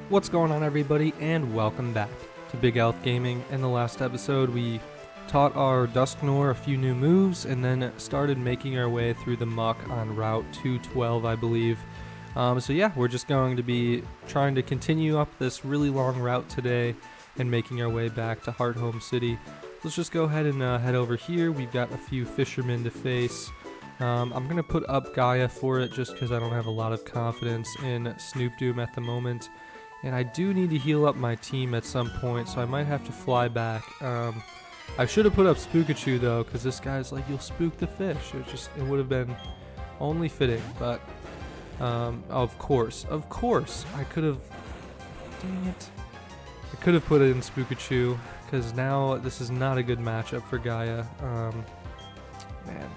What's going on, everybody, and welcome back to BigAlphGaming. In the last episode, we taught our Dusknoir a few new moves and then started making our way through the muck on Route 212, I believe. So yeah, we're just going to be trying to continue up this really long route today and making our way back to Hearthome City. Let's just go ahead and head over here. We've got a few fishermen to face. I'm going to put up Gaia for it just because I don't have a lot of confidence in Snoop Doom at the moment. And I do need to heal up my team at some point, so I might have to fly back. I should have put up Spookachu though, because this guy's like, you'll spook the fish. It would have been only fitting, but of course, I could have. Dang it! I could have put it in Spookachu, because now this is not a good matchup for Gaia. Man.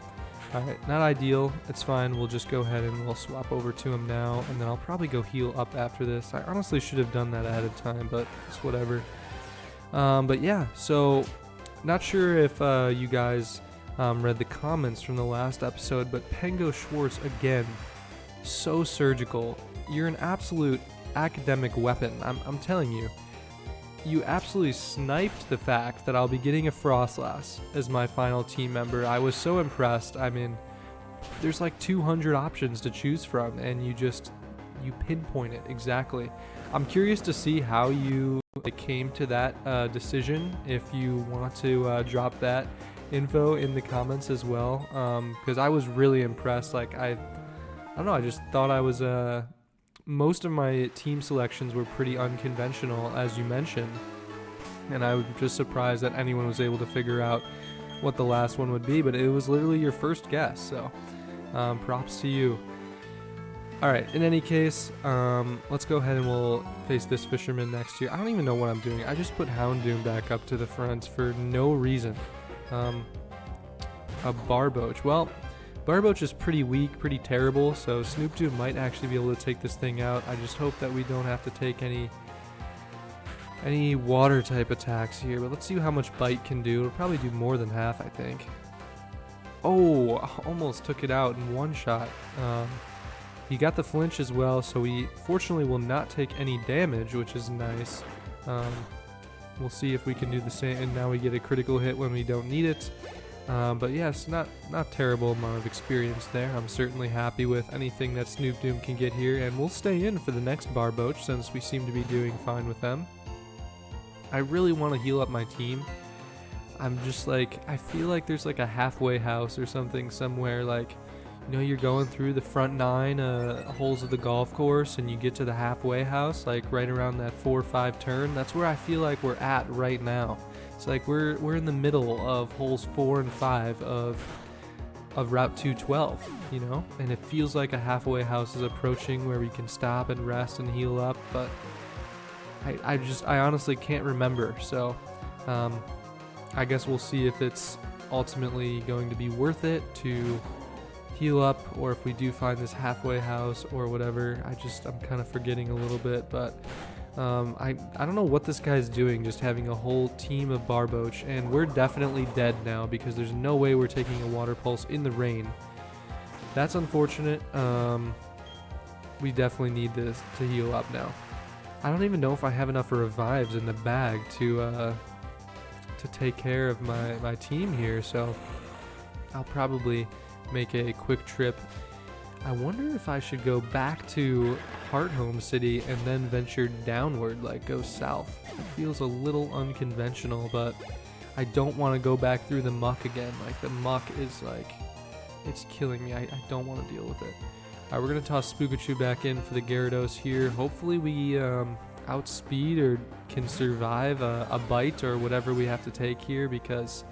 Alright, not ideal. It's fine. We'll just go ahead and we'll swap over to him now, and then I'll probably go heal up after this. I honestly should have done that ahead of time, but it's whatever. But yeah, so not sure if you guys read the comments from the last episode, but Pengo Schwartz, again, so surgical. You're an absolute academic weapon. I'm telling you. You absolutely sniped the fact that I'll be getting a Frostlass as my final team member. I was so impressed. I mean, there's like 200 options to choose from, and you pinpoint it exactly. I'm curious to see how you came to that decision. If you want to drop that info in the comments as well, because I was really impressed. Like I don't know. I just thought I was most of my team selections were pretty unconventional, as you mentioned, and I was just surprised that anyone was able to figure out what the last one would be, but it was literally your first guess, so props to you. Alright, in any case, let's go ahead and we'll face this fisherman next year. I don't even know what I'm doing. I just put Houndoom back up to the front for no reason. A Barboach. Well, Barboach is pretty weak, pretty terrible, so Snoop Doom might actually be able to take this thing out. I just hope that we don't have to take any water type attacks here, but let's see how much Bite can do. It'll probably do more than half, I think. Oh, almost took it out in one shot. He got the flinch as well, so he fortunately will not take any damage, which is nice. We'll see if we can do the same, and now we get a critical hit when we don't need it. But yes, not terrible amount of experience there. I'm certainly happy with anything that Snoop Doom can get here, and we'll stay in for the next Barboach since we seem to be doing fine with them. I really want to heal up my team. I'm just like, I feel like there's like a halfway house or something somewhere, like, you know, you're going through the front 9 holes of the golf course and you get to the halfway house, like right around that 4 or 5 turn. That's where I feel like we're at right now. It's like we're in the middle of holes 4 and 5 of Route 212, you know? And it feels like a halfway house is approaching where we can stop and rest and heal up, but I honestly can't remember. So I guess we'll see if it's ultimately going to be worth it to heal up, or if we do find this halfway house or whatever. I'm kind of forgetting a little bit, but I don't know what this guy's doing, just having a whole team of Barboach, and we're definitely dead now because there's no way we're taking a water pulse in the rain. That's unfortunate. We definitely need this to heal up now. I don't even know if I have enough revives in the bag to take care of my team here, so I'll probably make a quick trip. I wonder if I should go back to Hearthome City and then venture downward, like go south. It feels a little unconventional, but I don't want to go back through the muck again. Like, the muck is like, it's killing me. I don't want to deal with it. Alright, we're going to toss Spookachu back in for the Gyarados here. Hopefully we outspeed or can survive a bite or whatever we have to take here, because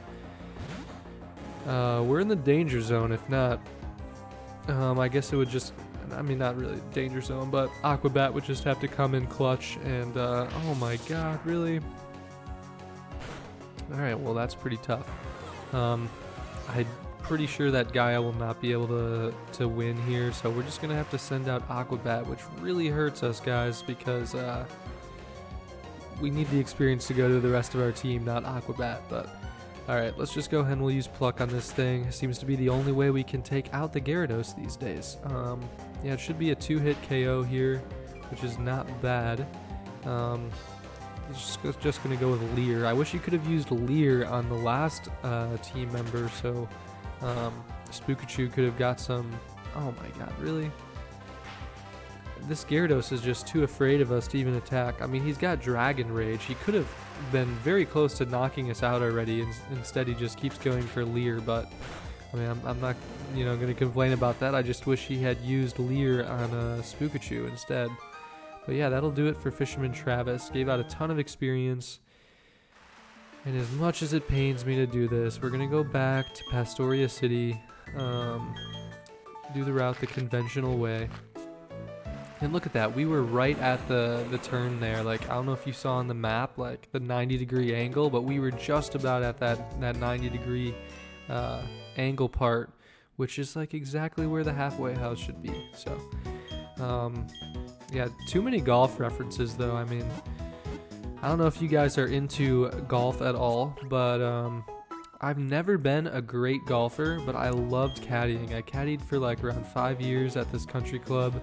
we're in the danger zone. If not, I guess it would just, I mean, not really danger zone, but Aquabat would just have to come in clutch, and oh my god, really? Alright, well, that's pretty tough. I'm pretty sure that Gaia will not be able to win here, so we're just gonna have to send out Aquabat, which really hurts us, guys, because we need the experience to go to the rest of our team, not Aquabat. But alright, let's just go ahead and we'll use Pluck on this thing. It seems to be the only way we can take out the Gyarados these days. Yeah, it should be a 2-hit KO here, which is not bad. Just gonna go with Leer. I wish you could have used Leer on the last team member, so Spookachu could have got some. Oh my god, really? This Gyarados is just too afraid of us to even attack. I mean, he's got Dragon Rage. He could have been very close to knocking us out already. Instead, he just keeps going for Leer. But I mean, I'm not, going to complain about that. I just wish he had used Leer on Spookachu instead. But yeah, that'll do it for Fisherman Travis. Gave out a ton of experience. And as much as it pains me to do this, we're going to go back to Pastoria City. Do the route the conventional way. And look at that, we were right at the turn there. Like, I don't know if you saw on the map, like the 90-degree angle, but we were just about at that 90-degree angle part, which is like exactly where the halfway house should be. So, yeah, too many golf references though. I mean, I don't know if you guys are into golf at all, but I've never been a great golfer, but I loved caddying. I caddied for like around 5 years at this country club.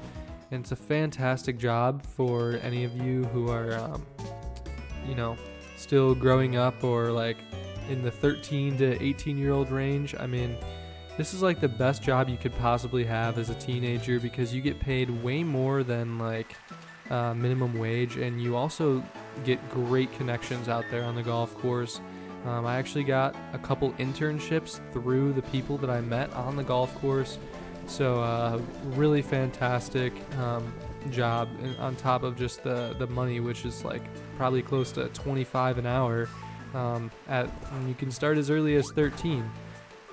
And it's a fantastic job for any of you who are, still growing up or like in the 13 to 18-year-old range. I mean, this is like the best job you could possibly have as a teenager because you get paid way more than like minimum wage, and you also get great connections out there on the golf course. I actually got a couple internships through the people that I met on the golf course. So really fantastic job, and on top of just the money, which is like probably close to $25 an hour. And you can start as early as 13.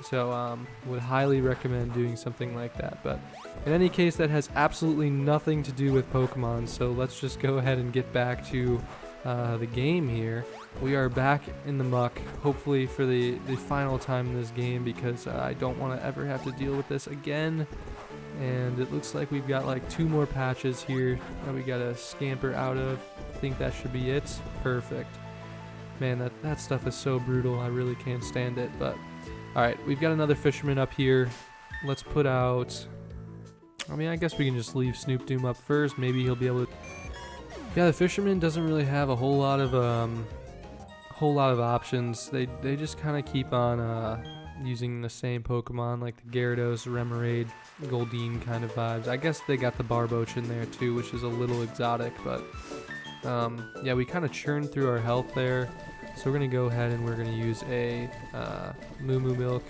So would highly recommend doing something like that. But in any case, that has absolutely nothing to do with Pokemon. So let's just go ahead and get back to the game here. We are back in the muck, hopefully for the final time in this game, because I don't want to ever have to deal with this again. And it looks like we've got like 2 more patches here that we gotta scamper out of. I think that should be it. Perfect. Man, that stuff is so brutal. I really can't stand it. But alright, we've got another fisherman up here. Let's put out... I mean, I guess we can just leave Snoop Doom up first. Maybe he'll be able to... Yeah, the fisherman doesn't really have a whole lot of options. They just kind of keep on using the same Pokemon, like the Gyarados, Remoraid, Goldeen kind of vibes. I guess they got the Barboach in there too, which is a little exotic, but yeah, we kind of churned through our health there. So we're going to go ahead and we're going to use a Moo Moo Milk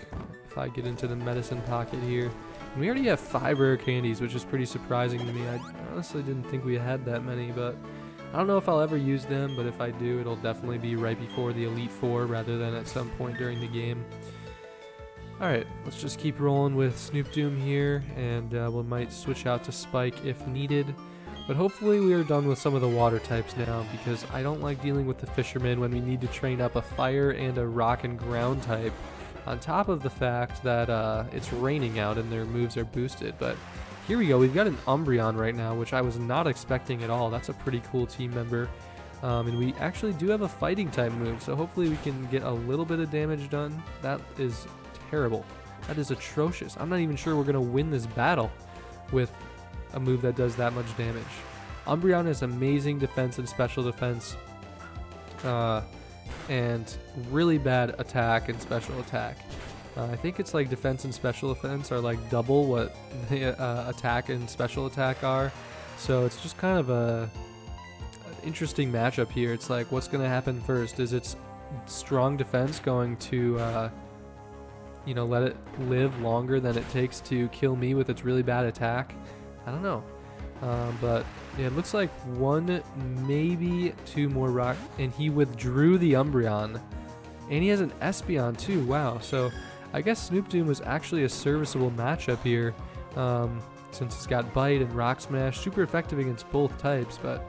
if I get into the medicine pocket here. And we already have 5 rare candies, which is pretty surprising to me. I honestly didn't think we had that many, but I don't know if I'll ever use them, but if I do, it'll definitely be right before the Elite Four rather than at some point during the game. Alright, let's just keep rolling with Snoop Doom here, and we might switch out to Spike if needed. But hopefully we are done with some of the water types now, because I don't like dealing with the fishermen when we need to train up a fire and a rock and ground type, on top of the fact that it's raining out and their moves are boosted. But here we go, we've got an Umbreon right now, which I was not expecting at all. That's a pretty cool team member. And we actually do have a fighting type move, so hopefully we can get a little bit of damage done. That is terrible. That is atrocious. I'm not even sure we're going to win this battle with a move that does that much damage. Umbreon has amazing defense and special defense, and really bad attack and special attack. I think it's like defense and special defense are like double what the attack and special attack are. So it's just kind of a interesting matchup here. It's like, what's going to happen first? Is its strong defense going to, let it live longer than it takes to kill me with its really bad attack? I don't know. But yeah, it looks like 1, maybe 2 more rock, and he withdrew the Umbreon. And he has an Espeon too. Wow. So I guess Snoop Doom was actually a serviceable matchup here, since it's got Bite and Rock Smash, super effective against both types. But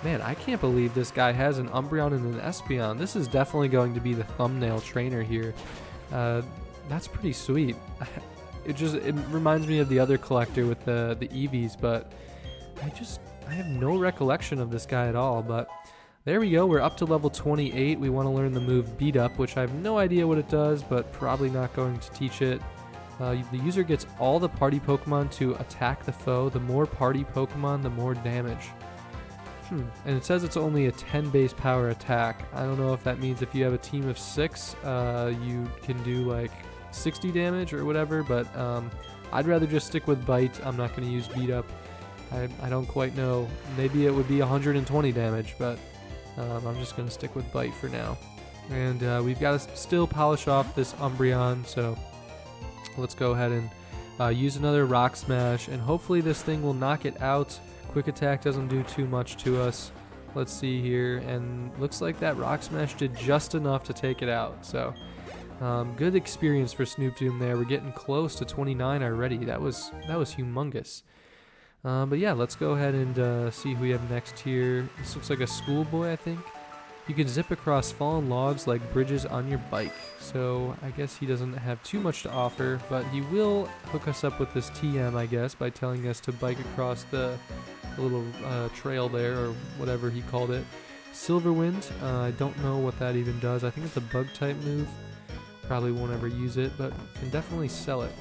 man, I can't believe this guy has an Umbreon and an Espeon. This is definitely going to be the thumbnail trainer here. That's pretty sweet. It reminds me of the other collector with the Eevees, but I have no recollection of this guy at all. But there we go, we're up to level 28. We want to learn the move Beat Up, which I have no idea what it does, but probably not going to teach it. The user gets all the party Pokemon to attack the foe. The more party Pokemon, the more damage. And it says it's only a 10 base power attack. I don't know if that means if you have a team of 6, you can do like 60 damage or whatever, but I'd rather just stick with Bite. I'm not going to use Beat Up. I don't quite know. Maybe it would be 120 damage, but I'm just going to stick with Bite for now. And we've got to still polish off this Umbreon, so let's go ahead and use another Rock Smash, and hopefully this thing will knock it out. Quick Attack doesn't do too much to us. Let's see here, and looks like that Rock Smash did just enough to take it out. So good experience for Snoop Doom there. We're getting close to 29 already. That was humongous. But yeah, let's go ahead and see who we have next here. This looks like a schoolboy, I think. You can zip across fallen logs like bridges on your bike. So I guess he doesn't have too much to offer, but he will hook us up with this TM, I guess, by telling us to bike across the little trail there, or whatever he called it. Silverwind, I don't know what that even does. I think it's a bug type move. Probably won't ever use it, but can definitely sell it.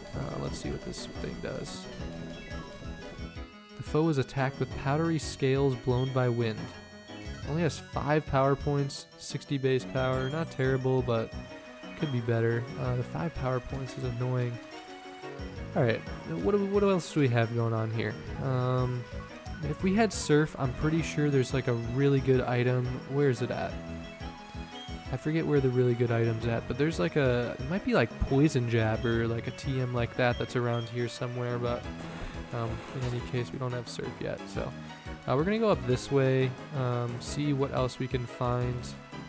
Let's see what this thing does. The foe is attacked with powdery scales blown by wind. Only has 5 power points, 60 base power. Not terrible, but could be better. The 5 power points is annoying. Alright, what else do we have going on here? If we had Surf, I'm pretty sure there's like a really good item. Where is it at? I forget where the really good item's at, but there's like it might be like Poison Jab or like a TM like that that's around here somewhere, but in any case, we don't have Surf yet, so we're gonna go up this way, see what else we can find.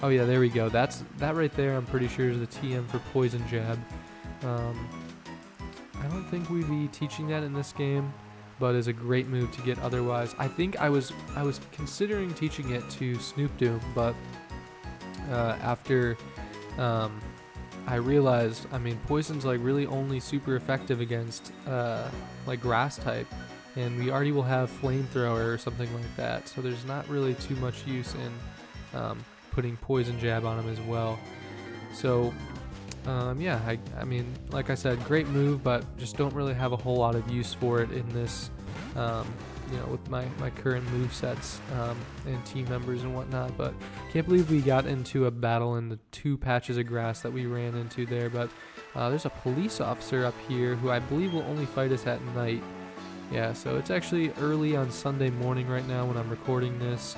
Oh yeah, there we go. That right there, I'm pretty sure is the TM for Poison Jab. I don't think we'd be teaching that in this game, but is a great move to get otherwise. I think I was considering teaching it to Snoop Doom, but after I realized, I mean, Poison's like really only super effective against like grass type, and we already will have Flamethrower or something like that, so there's not really too much use in putting Poison Jab on him as well. So yeah, I mean, like I said, great move, but just don't really have a whole lot of use for it in this, you know, with my current move sets and team members and whatnot. But can't believe we got into a battle in the 2 patches of grass that we ran into there. But there's a police officer up here who I believe will only fight us at night. Yeah, so it's actually early on Sunday morning right now when I'm recording this,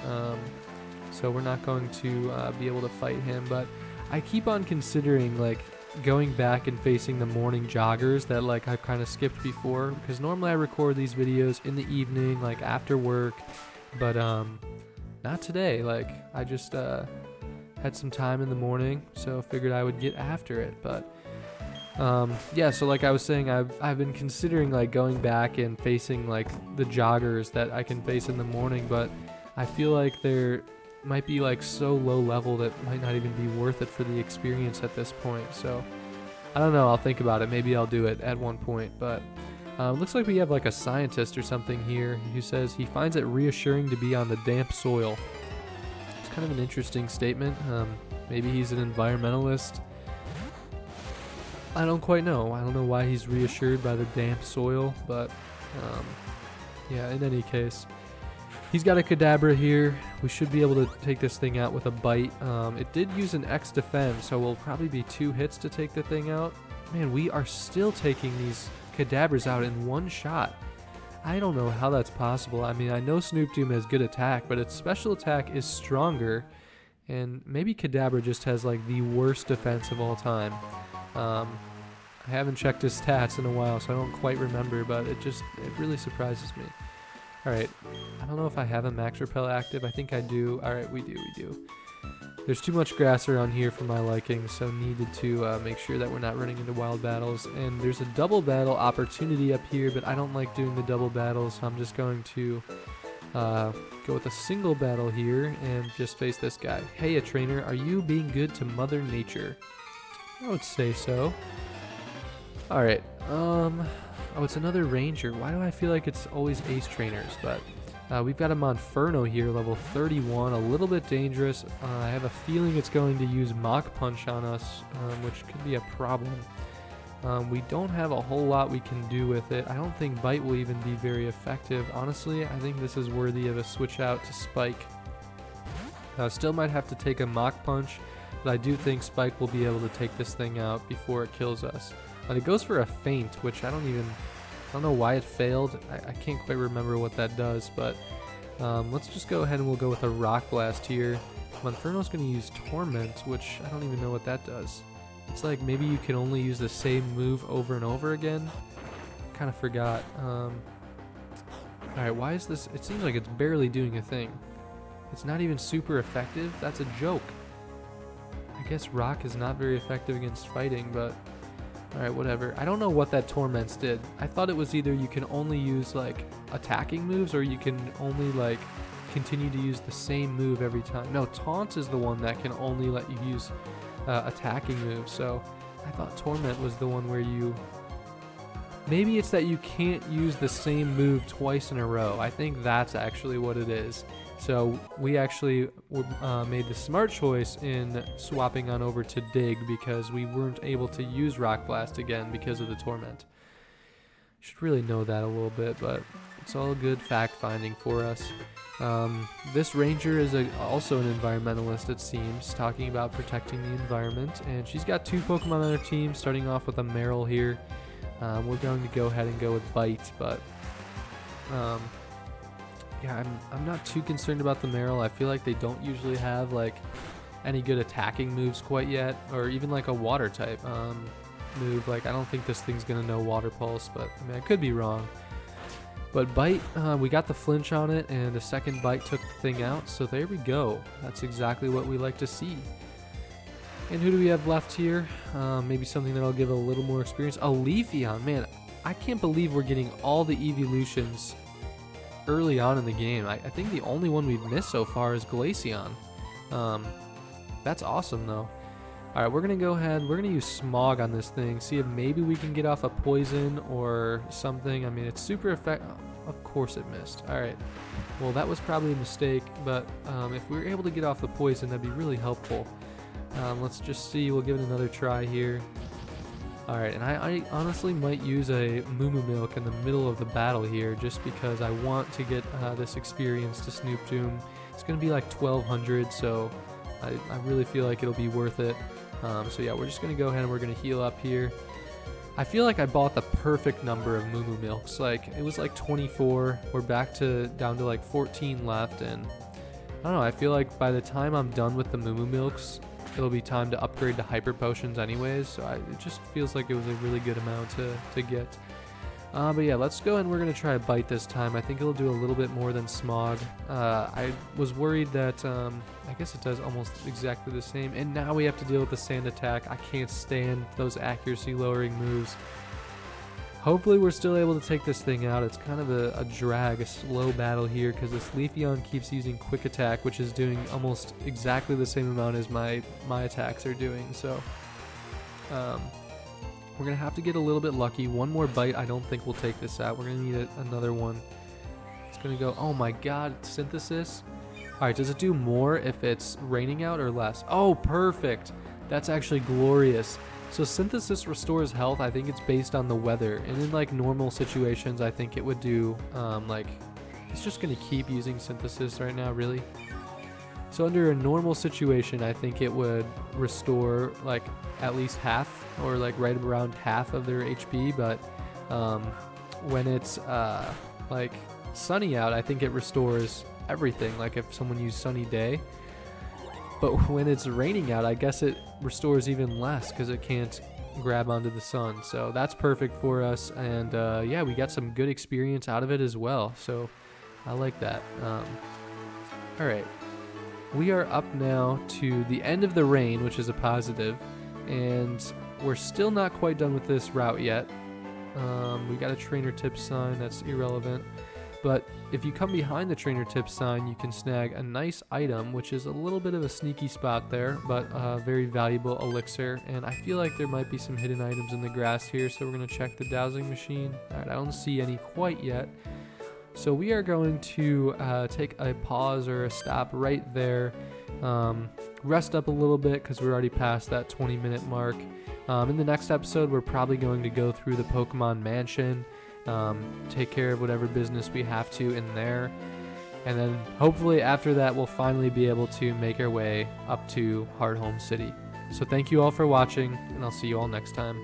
so we're not going to be able to fight him. But I keep on considering like going back and facing the morning joggers that like I've kind of skipped before, because normally I record these videos in the evening, like after work, but not today. Like I just had some time in the morning, so figured I would get after it. But yeah, so like I was saying, I've been considering like going back and facing like the joggers that I can face in the morning, but I feel like they're might be like so low level that might not even be worth it for the experience at this point. So I don't know, I'll think about it. Maybe I'll do it at one point. But looks like we have like a scientist or something here who says he finds it reassuring to be on the damp soil. It's kind of an interesting statement. Maybe he's an environmentalist. I don't quite know. I don't know why he's reassured by the damp soil, but yeah, in any case, he's got a Kadabra here. We should be able to take this thing out with a bite. It did use an X defend, so we'll probably be 2 hits to take the thing out. Man, we are still taking these Kadabras out in 1 shot. I don't know how that's possible. I mean, I know Snoop Doom has good attack, but its special attack is stronger, and maybe Kadabra just has like the worst defense of all time. I haven't checked his stats in a while, so I don't quite remember, but it really surprises me. Alright, I don't know if I have a Max Repel active. I think I do. Alright, we do. There's too much grass around here for my liking, so needed to make sure that we're not running into wild battles. And there's a double battle opportunity up here, but I don't like doing the double battles, so I'm just going to go with a single battle here and just face this guy. Hey, a trainer, are you being good to Mother Nature? I would say so. Alright, oh, it's another ranger. Why do I feel like it's always ace trainers? But we've got a Monferno here, level 31, a little bit dangerous. I have a feeling it's going to use Mach Punch on us, which could be a problem. We don't have a whole lot we can do with it. I don't think Bite will even be very effective. Honestly, I think this is worthy of a switch out to Spike. Still might have to take a Mach Punch, but I do think Spike will be able to take this thing out before it kills us. And it goes for a Feint, which I don't know why it failed. I can't quite remember what that does, but let's just go ahead and we'll go with a Rock Blast here. Monferno's going to use Torment, which I don't even know what that does. It's like maybe you can only use the same move over and over again. Kind of forgot. Alright, why is this? It seems like it's barely doing a thing. It's not even super effective? That's a joke. I guess Rock is not very effective against fighting, but alright, whatever. I don't know what that Torments did. I thought it was either you can only use like attacking moves or you can only like continue to use the same move every time. No, Taunt is the one that can only let you use attacking moves. So I thought Torment was the one where you... Maybe it's that you can't use the same move twice in a row. I think that's actually what it is. So we actually made the smart choice in swapping on over to Dig because we weren't able to use Rock Blast again because of the Torment. Should really know that a little bit, but it's all good fact finding for us. This ranger is also an environmentalist, it seems, talking about protecting the environment, and she's got 2 Pokemon on her team, starting off with a Meryl here. We're going to go ahead and go with Bite, but yeah, I'm not too concerned about the Meryl. I feel like they don't usually have like any good attacking moves quite yet, or even like a water type move. Like I don't think this thing's gonna know Water Pulse, but I mean I could be wrong. But Bite, we got the flinch on it, and a second Bite took the thing out, so there we go. That's exactly what we like to see. And who do we have left here? Maybe something that'll give a little more experience. A Leafeon, man, I can't believe we're getting all the Eeveelutions early on in the game. I think the only one we've missed so far is Glaceon. That's awesome though. Alright, we're going to go ahead, we're going to use Smog on this thing, see if maybe we can get off a poison or something. I mean, it's super effective. Oh, of course it missed. Alright, well that was probably a mistake, but if we were able to get off the poison, that'd be really helpful. Let's just see, we'll give it another try here. Alright, and I honestly might use a Moo Milk in the middle of the battle here, just because I want to get this experience to Snoop Doom. It's going to be like 1200, so I really feel like it'll be worth it. So yeah, we're just going to go ahead and we're going to heal up here. I feel like I bought the perfect number of Moo Milks. Like, it was like 24. We're back to down to like 14 left, and I don't know, I feel like by the time I'm done with the Moo Milks, it'll be time to upgrade to Hyper Potions anyways, so it just feels like it was a really good amount to get. But yeah, let's go and we're going to try a Bite this time. I think it'll do a little bit more than Smog. I was worried that, I guess it does almost exactly the same. And now we have to deal with the Sand Attack. I can't stand those accuracy lowering moves. Hopefully we're still able to take this thing out. It's kind of a drag, a slow battle here, because this Leafeon keeps using Quick Attack, which is doing almost exactly the same amount as my attacks are doing. So we're going to have to get a little bit lucky. One more Bite, I don't think we'll take this out. We're going to need another one. It's going to go, oh my god, Synthesis. Alright, does it do more if it's raining out or less? Oh, perfect. That's actually glorious. So Synthesis restores health. I think it's based on the weather. And in like normal situations, I think it would do, like, it's just going to keep using Synthesis right now, really. So under a normal situation, I think it would restore like at least half, or like right around half of their HP. But when it's like sunny out, I think it restores everything, like if someone used Sunny Day. But when it's raining out, I guess it restores even less because it can't grab onto the sun. So that's perfect for us, and yeah, we got some good experience out of it as well, so I like that. Alright, we are up now to the end of the rain, which is a positive, and we're still not quite done with this route yet. We got a trainer tip sign, that's irrelevant. But if you come behind the trainer tip sign, you can snag a nice item, which is a little bit of a sneaky spot there, but a very valuable elixir. And I feel like there might be some hidden items in the grass here, so we're going to check the dowsing machine. Alright, I don't see any quite yet. So we are going to take a pause or a stop right there, rest up a little bit because we're already past that 20-minute mark. In the next episode, we're probably going to go through the Pokemon Mansion, take care of whatever business we have to in there, and then hopefully after that we'll finally be able to make our way up to Hardhome City. So thank you all for watching, and I'll see you all next time.